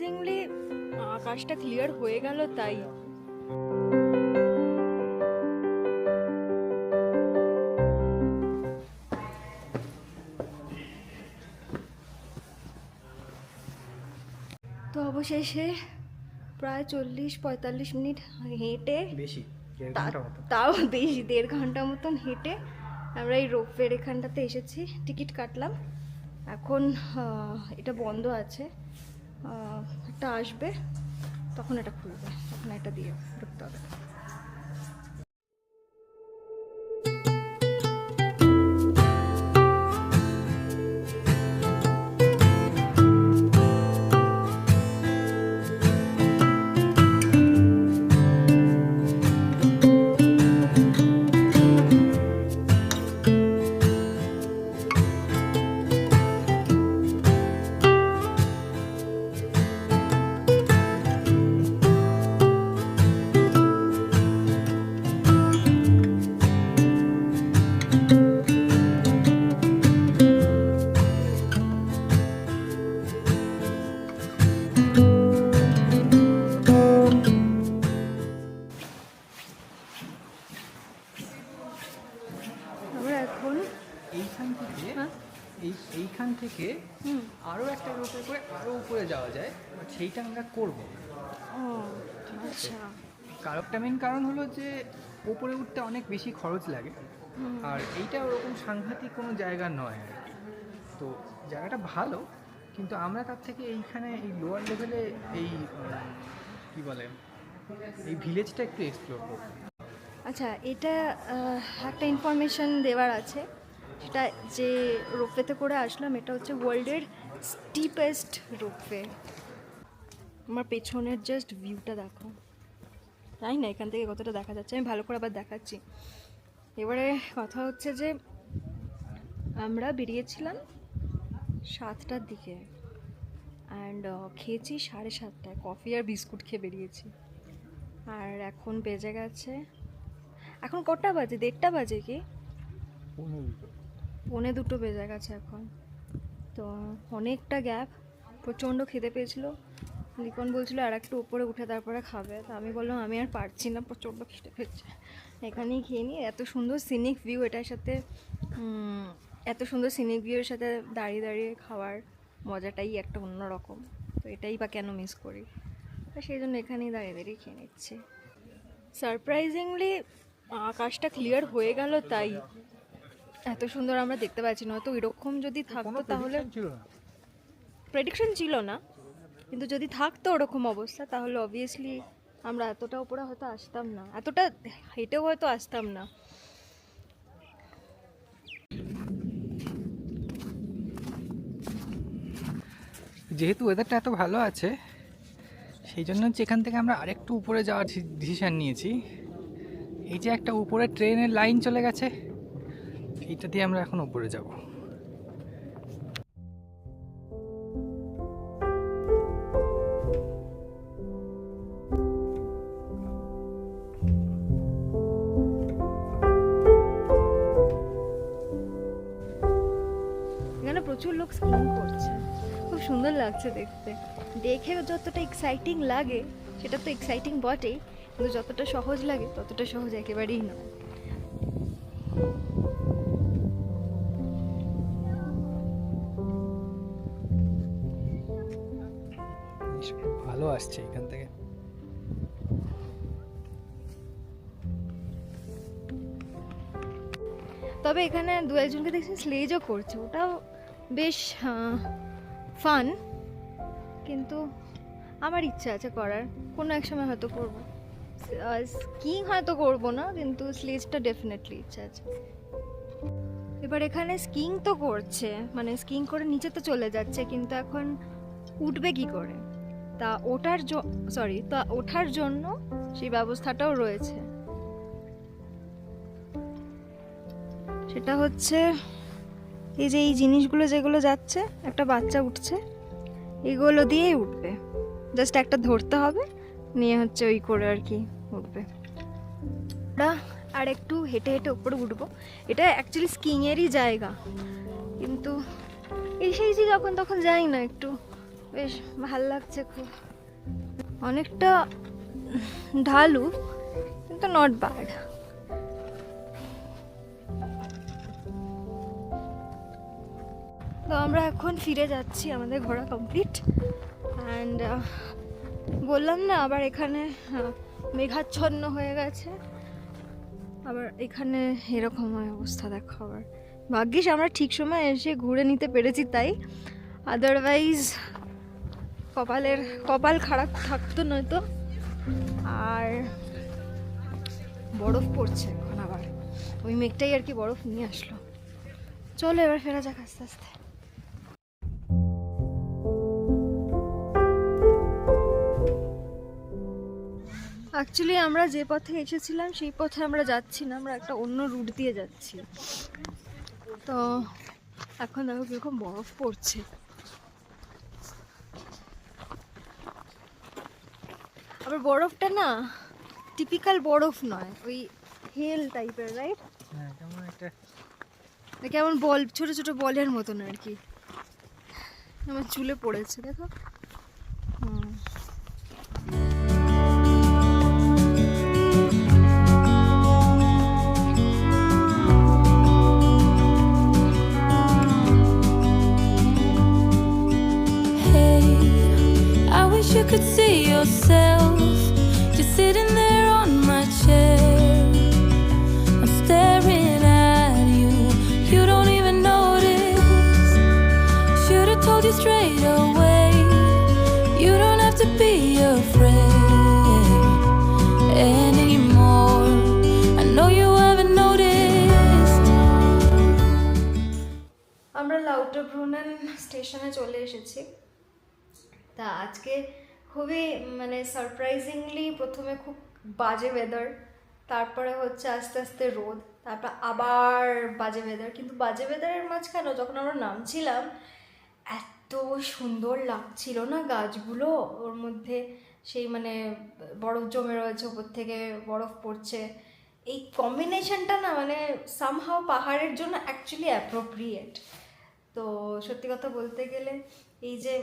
Surprisingly আকাশটা clear হয়ে গেল তাই। তো অবশেষে প্রায় 40-45 মিনিট হেঁটে, বেশি তাও বেশি 1.5 ঘন্টা মতন হেঁটে আমরা এই রোপওয়ের এখানটাতে এসেছি। টিকিট কাটলাম। এখন এটা বন্ধ আছে, একটা আসবে তখন এটা খুলবে, তখন এটা দিয়ে ঢুকতে হবে। এইখান থেকে আরও একটা রোপে করে আরও উপরে যাওয়া যায়, বাট সেইটা আমরা করব। আচ্ছা, কারণটা মেন কারণ হলো যে উপরে উঠতে অনেক বেশি খরচ লাগে, আর এইটা ওরকম সাংঘাতিক কোনো জায়গা নয় আর কি। তো জায়গাটা ভালো, কিন্তু আমরা তার থেকে এইখানে এই লোয়ার লেভেলে এই কী বলে এই ভিলেজটা একটু এক্সপ্লোর করব। আচ্ছা, এটা একটা ইনফরমেশন দেওয়ার আছে, সেটা যে রোপওয়েতে করে আসলাম এটা হচ্ছে ওয়ার্ল্ডের স্টিপেস্ট রোপওয়ে। আমার পেছনের জাস্ট ভিউটা দেখো, তাই না? এখান থেকে কতটা দেখা যাচ্ছে আমি ভালো করে আবার দেখাচ্ছি। এবারে কথা হচ্ছে যে আমরা বেরিয়েছিলাম 7টার দিকে, অ্যান্ড খেয়েছি 7:30টায়, কফি আর বিস্কুট খেয়ে বেরিয়েছি। আর এখন বেজে গেছে, এখন কটা বাজে? 1:30 বাজে কি? 1:45 বেজে গেছে এখন। তো অনেকটা গ্যাপ, প্রচণ্ড খিদে পেয়েছিল। লিখন বলছিল আর একটু উপরে উঠে তারপরে খাবে, তো আমি বললাম আমি আর পারছি না, প্রচণ্ড খিদে পেয়েছে, এখানেই খেয়ে নিই। এত সুন্দর সিনিক ভিউ, এটার সাথে এত সুন্দর সিনিক ভিউয়ের সাথে দাঁড়িয়ে দাঁড়িয়ে খাওয়ার মজাটাই একটা অন্যরকম। তো এটাই বা কেন মিস করি, তো সেই জন্য এখানেই দাঁড়িয়ে দাঁড়িয়ে খেয়ে নিচ্ছি। সারপ্রাইজিংলি আকাশটা ক্লিয়ার হয়ে গেল তাই এত সুন্দর আমরা দেখতে পাচ্ছি। নয়তো এরকম যদি থাকতো তাহলে, প্রেডিকশন ছিল না, কিন্তু যদি থাকতো ওরকম অবস্থা তাহলে অবভিয়াসলি আমরা এতটা উপরে হয়তো আসতাম না, এতটা হেঁটেও হয়তো আসতাম না। যেহেতু ওয়েদারটা এত ভালো আছে, সেই জন্য হচ্ছে এখান থেকে আমরা আরেকটু উপরে যাওয়ার ডিসিশান নিয়েছি। এই যে একটা উপরে ট্রেনের লাইন চলে গেছে, এইটা দিয়ে আমরা এখন উপরে যাব। এখানে প্রচুর লোক স্কিং করছে, খুব সুন্দর লাগছে দেখতে। দেখে যতটা এক্সাইটিং লাগে সেটা তো এক্সাইটিং বটেই, কিন্তু যতটা সহজ লাগে ততটা সহজ একেবারেই নয়। ভালো আসছে এখান থেকে। তবে এখানে 2-1জনকে দেখছি স্লেজও করছে, ওটাও বেশ ফান, কিন্তু আমার ইচ্ছা আছে করার, কোনো এক সময় হয়তো করবো। স্কিং হয়তো করবো না, কিন্তু স্লেজটা ডেফিনেটলি ইচ্ছা আছে। এবার এখানে স্কিং তো করছে, মানে স্কিং করে নিচে তো চলে যাচ্ছে, কিন্তু এখন উঠবে কি করে, তা ওঠার জন্য সেই ব্যবস্থাটাও রয়েছে। সেটা হচ্ছে এই যে এই জিনিসগুলো যেগুলো যাচ্ছে, একটা বাচ্চা উঠছে, এগুলো দিয়েই উঠবে, জাস্ট একটা ধরতে হবে, নিয়ে হচ্ছে ওই করে আর কি উঠবে। আর একটু হেঁটে হেঁটে উপরে উঠবো। এটা অ্যাকচুয়ালি স্কিংয়েরই জায়গা, কিন্তু এই সেই যে যখন তখন যাই না, একটু বেশ ভাল লাগছে খুব, অনেকটা ঢালু কিন্তু নট ব্যাড। তো আমরা এখন ফিরে যাচ্ছি, আমাদের ঘোরা কমপ্লিট। অ্যান্ড বললাম না আবার এখানে মেঘাচ্ছন্ন হয়ে গেছে, আবার এখানে এরকম হয় অবস্থা। দেখো আবার ভাগ্যিস আমরা ঠিক সময় এসে ঘুরে নিতে পেরেছি, তাই আদারওয়াইজ কপাল খারাপ থাকতো নয়তো। আর বরফ পড়ছে এখন, আবার ওই মেঘটাই আর কি বরফ নিয়ে আসলো। চলো এবার ফেরা যাক আস্তে আস্তে। অ্যাকচুয়ালি আমরা যে পথে এসেছিলাম সেই পথে আমরা যাচ্ছি না, আমরা একটা অন্য রুট দিয়ে যাচ্ছি। তো এখন দেখো কিরকম বরফ পড়ছে। আবার বরফটা না টিপিক্যাল বরফ নয়, ওই হেল টাইপের, রাইট? হ্যাঁ, কেমন একটা কেমন বল, ছোট ছোট বলের মতন আর কি। আমার চুলে পড়েছে দেখো। You could see yourself just sitting there on my chair. I'm staring at you, you don't even notice. Should have told you straight away, you don't have to be afraid anymore. I know you haven't noticed. আমরা লাউটারব্রুনেন স্টেশনে চলে এসেছি। তা আজকে খুবই মানে surprisingly প্রথমে খুব বাজে ওয়েদার, তারপরে হচ্ছে আস্তে আস্তে রোদ, তারপর আবার বাজে ওয়েদার। কিন্তু বাজে ওয়েদারের মাঝখানে যখন আমরা নামছিলাম এত সুন্দর লাগছিল না গাছগুলো, ওর মধ্যে সেই মানে বরফ জমে রয়েছে, ওপর থেকে বরফ পড়ছে, এই কম্বিনেশনটা না মানে সামহাও পাহাড়ের জন্য অ্যাকচুয়ালি অ্যাপ্রোপ্রিয়েট। তো সত্যি কথা বলতে গেলে এই যে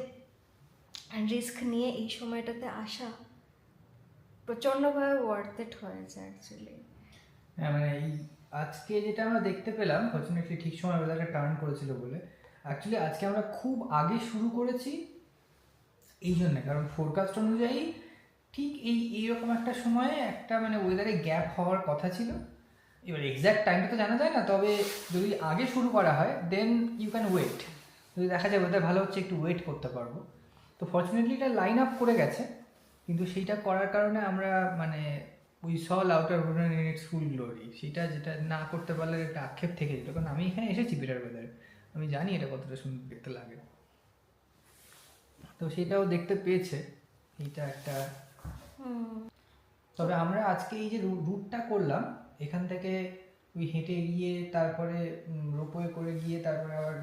রিস্ক নিয়ে এই সময়টাতে আসা প্রচণ্ডভাবে ওয়ার্থ ইট হয়েছে অ্যাকচুয়ালি। হ্যাঁ, মানে এই আজকে যেটা আমরা দেখতে পেলাম, ফরচুনেটলি ঠিক সময় ওয়েদারটা টার্ন করেছিল বলে। অ্যাকচুয়ালি আজকে আমরা খুব আগে শুরু করেছি এই জন্য, কারণ ফোরকাস্ট অনুযায়ী ঠিক এইরকম একটা সময়ে একটা মানে ওয়েদারে গ্যাপ হওয়ার কথা ছিল। এবার এক্স্যাক্ট টাইমটা তো জানা যায় না, তবে যদি আগে শুরু করা হয় দেন ইউ ক্যান ওয়েট। যদি দেখা যায় ওয়েদার ভালো হচ্ছে, একটু ওয়েট করতে পারবো। তো ফর্চুনেটলি এটা লাইন আপ করে গেছে, কিন্তু সেইটা করার কারণে আমরা মানে we saw Lauterbrunnen in its full glory, সেটা যেটা না করতে পারলে একটা আক্ষেপ থেকে যেত। কারণ আমি এখানে এসেছি বিটার ওয়েদারে, আমি জানি এটা কতটা সুন্দর দেখতে লাগে। তো সেটাও দেখতে পেয়েছে, এইটা একটা। তবে আমরা আজকে এই যে রুটটা করলাম, এখান থেকে উই হেঁটে গিয়ে তারপরে রোপওয়ে করে গিয়ে তারপরে আবার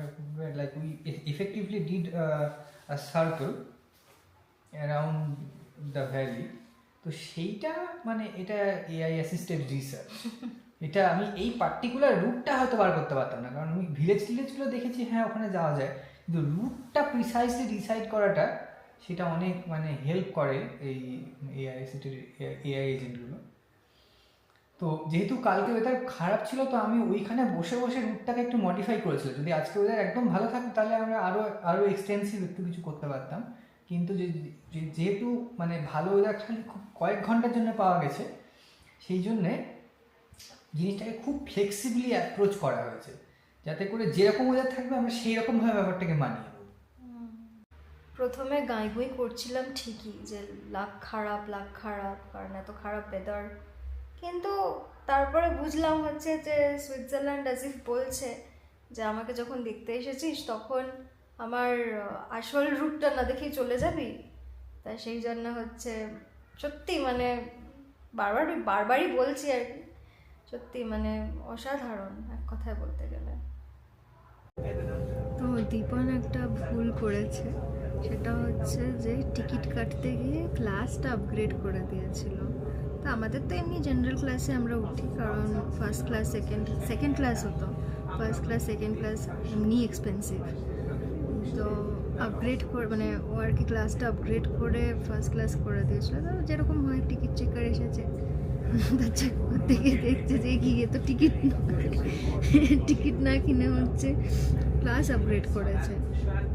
like we effectively did a circle around the valley. তো সেইটা মানে এটা এআই অ্যাসিস্টেড রিসার্চ। এটা আমি এই পার্টিকুলার রুটটা হয়তো বার করতে পারতাম না, কারণ আমি ভিলেজগুলো দেখেছি, হ্যাঁ ওখানে যাওয়া যায়, কিন্তু রুটটা প্রিসাইসলি ডিসাইড করাটা সেটা অনেক মানে হেল্প করে এই এআই অ্যাসিস্টেড এআই এজেন্টগুলো। তো যেহেতু কালকে ওয়েদার খারাপ ছিল, তো আমি ওইখানে বসে বসে রুটটাকে একটু মডিফাই করেছিলাম। যদি আজকে ওয়েদার একদম ভালো থাকতো তাহলে আমরা আরও এক্সটেন্সিভ একটু কিছু করতে পারতাম। কিন্তু যেহেতু মানে ভালো ওয়েদার খালি খুব কয়েক ঘন্টার জন্য পাওয়া গেছে, সেই জন্যে জিনিসটাকে খুব ফ্লেক্সিবলি অ্যাপ্রোচ করা হয়েছে, যাতে করে যেরকম ওয়েদার থাকবে আমরা সেই রকমভাবে ব্যাপারটাকে মানিয়ে নেব। প্রথমে গাঁই করছিলাম ঠিকই যে লাক খারাপ কারণ এত খারাপ ওয়েদার, কিন্তু তারপরে বুঝলাম হচ্ছে যে সুইজারল্যান্ড অ্যাজ ইফ বলছে যে আমাকে যখন দেখতে এসেছিস তখন আমার আসল রূপটা না দেখেই চলে যাবি। তাই সেই জন্য হচ্ছে সত্যি মানে বারবারই বলছি আর কি, সত্যি মানে অসাধারণ এক কথায় বলতে গেলে। তো দীপন একটা ভুল করেছে, সেটা হচ্ছে যে টিকিট কাটতে গিয়ে ক্লাসটা আপগ্রেড করে দিয়েছিল। তো আমাদের তো এমনি জেনারেল ক্লাসে আমরা উঠি, কারণ ফার্স্ট ক্লাস সেকেন্ড ক্লাস হতো, ফার্স্ট ক্লাস সেকেন্ড ক্লাস এমনি এক্সপেন্সিভ। তো আপগ্রেড করে, মানে ও আর কি ক্লাসটা আপগ্রেড করে ফার্স্ট ক্লাস করে দিয়েছিল। তো যেরকম হয় টিকিট চেকার এসেছে, তা চেক করতে গিয়ে দেখছে যে কি এ তো টিকিট না কিনে হচ্ছে ক্লাস আপগ্রেড করেছে।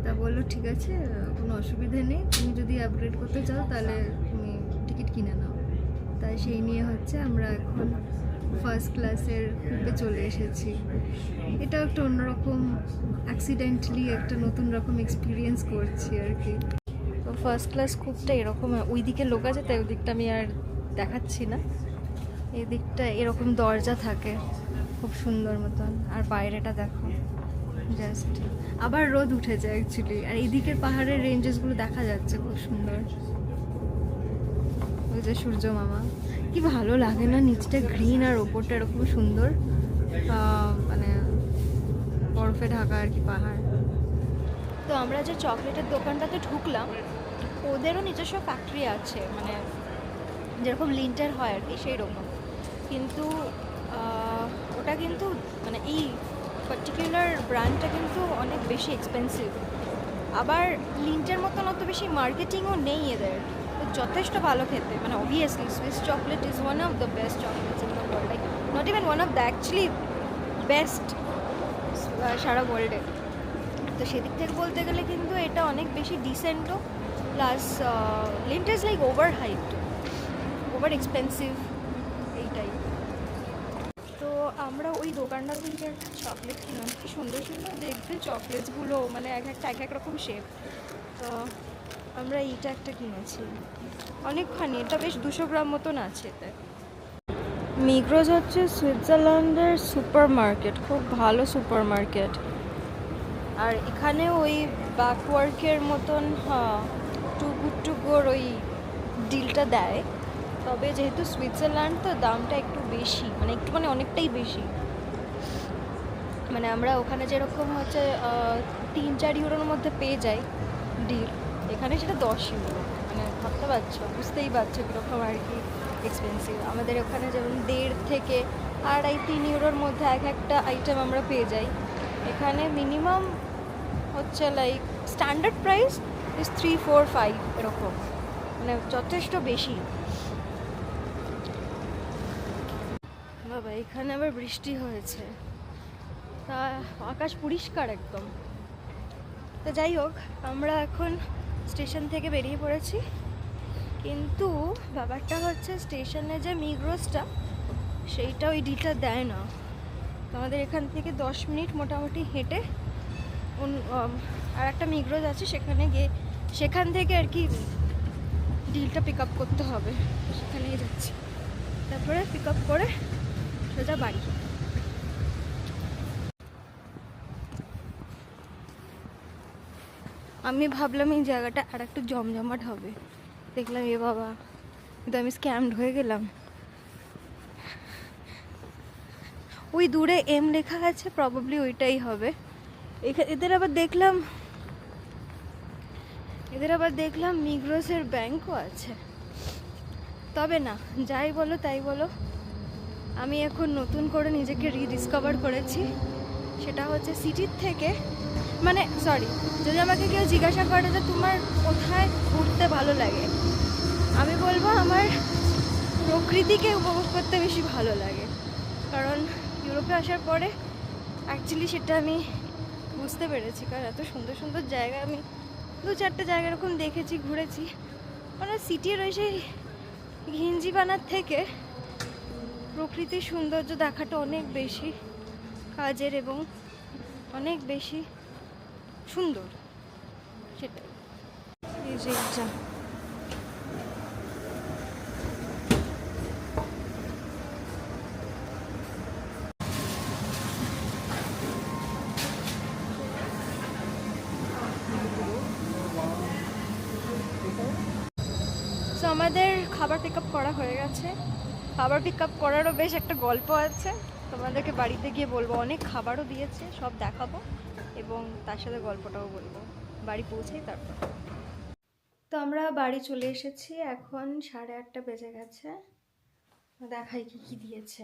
তা বললো ঠিক আছে, কোনো অসুবিধে নেই, তুমি যদি আপগ্রেড করতে চাও তাহলে তুমি টিকিট কিনে নাও। তাই সেই নিয়ে হচ্ছে আমরা এখন ফার্স্ট ক্লাসের গ্রুপে চলে এসেছি। এটা একটা অন্যরকম, অ্যাক্সিডেন্টালি একটা নতুন রকম এক্সপিরিয়েন্স করছি আর কি। তো ফার্স্ট ক্লাস খুবটা এরকম, ওই দিকে লোক আছে তাই ওই দিকটা আমি আর দেখাচ্ছি না। এই দিকটা এরকম দরজা থাকে খুব সুন্দর মতন, আর বাইরেটা দেখো জাস্ট। আবার রোদ উঠেছে অ্যাকচুয়ালি, আর এইদিকের পাহাড়ের রেঞ্জেসগুলো দেখা যাচ্ছে খুব সুন্দর। ওই যে সূর্য মামা, কি ভালো লাগে না, নিচটা গ্রিন আর ওপরটা এরকম সুন্দর, মানে বরফে ঢাকা আর কি পাহাড়। তো আমরা যে চকলেটের দোকানটাতে ঢুকলাম, ওদেরও নিজস্ব ফ্যাক্টরি আছে, মানে যেরকম লিন্টার হয় আর কি সেই রকম, কিন্তু ওটা কিন্তু মানে এই পার্টিকুলার ব্র্যান্ডটা কিন্তু অনেক বেশি এক্সপেন্সিভ। আবার লিন্টের মতন অত বেশি মার্কেটিংও নেই এদের, তো যথেষ্ট ভালো খেতে। মানে obviously Swiss chocolate is one of the best chocolates in the world, like not even one of the actually best সারা ওয়ার্ল্ডে। তো সেদিক থেকে বলতে গেলে কিন্তু এটা অনেক বেশি ডিসেন্টও, plus Lindt is like over hyped, over expensive এইটাই। তো আমরা ওই দোকানটা থেকে চকলেট কিনলাম, কি সুন্দর সুন্দর দেখতে চকলেটসগুলো, মানে এক এক রকম শেপ। তো আমরা এইটা একটা কিনেছি, অনেকখানি, এটা বেশ 200 গ্রাম মতন আছে এতে। মিগ্রোস হচ্ছে সুইজারল্যান্ডের সুপার মার্কেট, খুব ভালো সুপার মার্কেট। আর এখানে ওই ব্যাকওয়ার্কের মতন টু গুড টু গোর ওই ডিলটা দেয়, তবে যেহেতু সুইজারল্যান্ড তো দামটা একটু বেশি, মানে একটু মানে অনেকটাই বেশি। মানে আমরা ওখানে যেরকম হচ্ছে 3-4 ইউরোর মধ্যে পেয়ে যাই ডিল, এখানে সেটা 10 ইউরো। মানে ভাবতে পারছো, বুঝতেই পারছো কীরকম আর কি এক্সপেন্সিভ। আমাদের ওখানে যেমন 1.5 থেকে 2.5-3 ইউরোর মধ্যে এক একটা আইটেম আমরা পেয়ে যাই, এখানে মিনিমাম হচ্ছে লাইক স্ট্যান্ডার্ড প্রাইস ইজ 3, 4, 5 এরকম, মানে যথেষ্ট বেশি। বাবা এখানে আবার বৃষ্টি হয়েছে, তা আকাশ পরিষ্কার একদম। তো যাই হোক, আমরা এখন স্টেশন থেকে বেরিয়ে পড়েছি, কিন্তু ব্যাপারটা হচ্ছে স্টেশনে যে মিগ্রোসটা সেইটা ওই ডিলটা দেয় না। তো আমাদের এখান থেকে 10 মিনিট মোটামুটি হেঁটে আর একটা মিগ্রোস আছে, সেখানে গিয়ে সেখান থেকে আর কি ডিলটা পিক আপ করতে হবে। সেখানেই যাচ্ছি, তারপরে পিক আপ করে সোজা বাড়ি। আমি ভাবলাম এই জায়গাটা আর একটু জমজমাট হবে, দেখলাম এ বাবা, কিন্তু আমি স্ক্যামড হয়ে গেলাম। ওই দূরে এম লেখা আছে, প্রবাবলি ওইটাই হবে। এদের আবার দেখলাম মিগ্রোসের ব্যাংকও আছে। তবে না, যাই বলো তাই বলো, আমি এখন নতুন করে নিজেকে রিডিসকভার করেছি। সেটা হচ্ছে সিটির থেকে, মানে সরি, যদি আমাকে কেউ জিজ্ঞাসা করে যে তোমার কোথায় ঘুরতে ভালো লাগে, আমি বলবো আমার প্রকৃতিকে উপভোগ করতে বেশি ভালো লাগে। কারণ ইউরোপে আসার পরে অ্যাকচুয়ালি সেটা আমি বুঝতে পেরেছি, কারণ এত সুন্দর সুন্দর জায়গা আমি 2-4টে জায়গা এরকম দেখেছি, ঘুরেছি। মানে সিটির ওই সেই ঘিঞ্জিবানার থেকে প্রকৃতির সৌন্দর্য দেখাটা অনেক বেশি কাজের এবং অনেক বেশি সুন্দর, সেটাই। এই যে যা তো আমাদের খাবার পিক আপ করা হয়ে গেছে। খাবার পিক আপ করারও বেশ একটা গল্প আছে, তোমাদেরকে বাড়িতে গিয়ে বলবো। অনেক খাবারও দিয়েছে, সব দেখাবো এবং তার সাথে গল্পটাও বলবো বাড়ি পৌঁছেই তারপর। তো আমরা বাড়ি চলে এসেছি, এখন 8:30 বেজে গেছে। দেখাই কি কি দিয়েছে।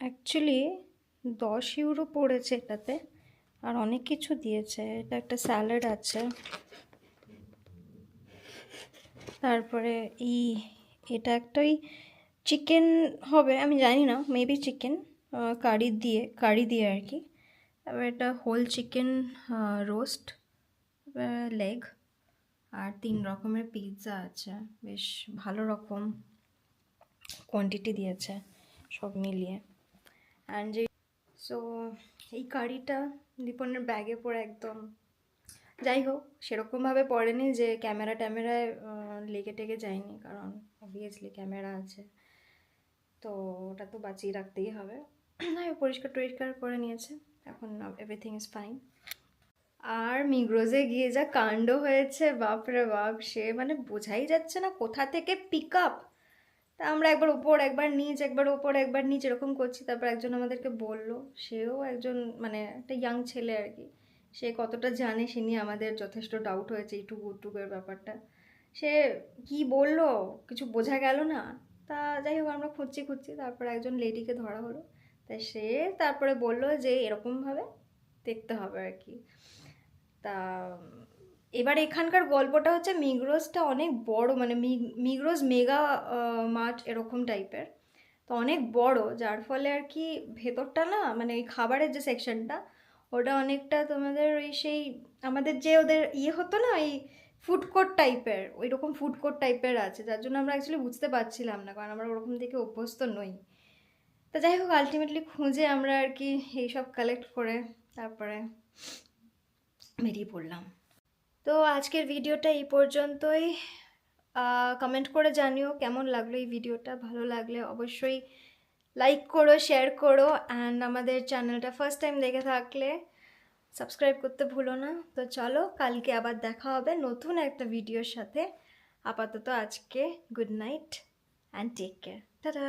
অ্যাকচুয়ালি €10 পড়েছে এটাতে, আর অনেক কিছু দিয়েছে। এটা একটা স্যালাড আছে, তারপরে এটা একটা ওই চিকেন হবে, আমি জানি না, মেবি চিকেন কারি দিয়ে আর কি। তারপর এটা হোল চিকেন রোস্ট, লেগ, আর 3 রকমের পিৎজা আছে, বেশ ভালো রকম কোয়ান্টিটি দিয়েছে সব মিলিয়ে। অ্যান্ড যে সো এই কারিটা দীপনের ব্যাগে পড়ে একদম, যাই হোক সেরকমভাবে পড়েনি যে ক্যামেরায় লেগে টেগে যায়নি, কারণ অবভিয়াসলি ক্যামেরা আছে তো ওটা তো বাঁচিয়ে রাখতেই হবে। পরিষ্কার করে নিয়েছে, এখন এভরিথিং ইজ ফাইন। আর মিগ্রোজে গিয়ে যা কাণ্ড হয়েছে, বাপরে বাপ, সে মানে বোঝাই যাচ্ছে না কোথা থেকে পিক আপ। তা আমরা একবার ওপর একবার নিচ, একবার ওপর একবার নিচ এরকম করছি। তারপর একজন আমাদেরকে বলল, সেও একজন মানে একটা ইয়াং ছেলে আর কি, সে কতটা জানে সে নিয়ে আমাদের যথেষ্ট ডাউট হয়েছে এই টুকুর ব্যাপারটা। সে কি বললো কিছু বোঝা গেল না। তা যাই হোক আমরা খুঁজছি, তারপর একজন লেডিকে ধরা হলো। তাই সে তারপরে বলল যে এরকমভাবে দেখতে হবে আর কি। তা এবার এখানকার গল্পটা হচ্ছে, মিগ্রোসটা অনেক বড়, মানে মিগ্রোস মেগা মার্ট এরকম টাইপের, তো অনেক বড়, যার ফলে আর কি ভেতরটা না, মানে এই খাবারের যে সেকশনটা ওটা অনেকটা তোমাদের ওই সেই আমাদের যে ওদের হতো না এই ফুড কোর্ট টাইপের, ওই রকম ফুড কোর্ট টাইপের আছে, যার জন্য আমরা অ্যাকচুয়ালি বুঝতে পারছিলাম না, কারণ আমরা ওরকম দিকে অভ্যস্ত নই। তা যাই হোক আলটিমেটলি খুঁজে আমরা আর কি এইসব কালেক্ট করে তারপরে বেরিয়ে পড়লাম। তো আজকের ভিডিওটা এই পর্যন্তই। কমেন্ট করে জানিও কেমন লাগলো এই ভিডিওটা। ভালো লাগলে অবশ্যই লাইক করো, শেয়ার করো, অ্যান্ড আমাদের চ্যানেলটা ফার্স্ট টাইম দেখে থাকলে সাবস্ক্রাইব করতে ভুলো না। তো চলো, কালকে আবার দেখা হবে নতুন একটা ভিডিওর সাথে। আপাতত আজকে good night and take care, tata.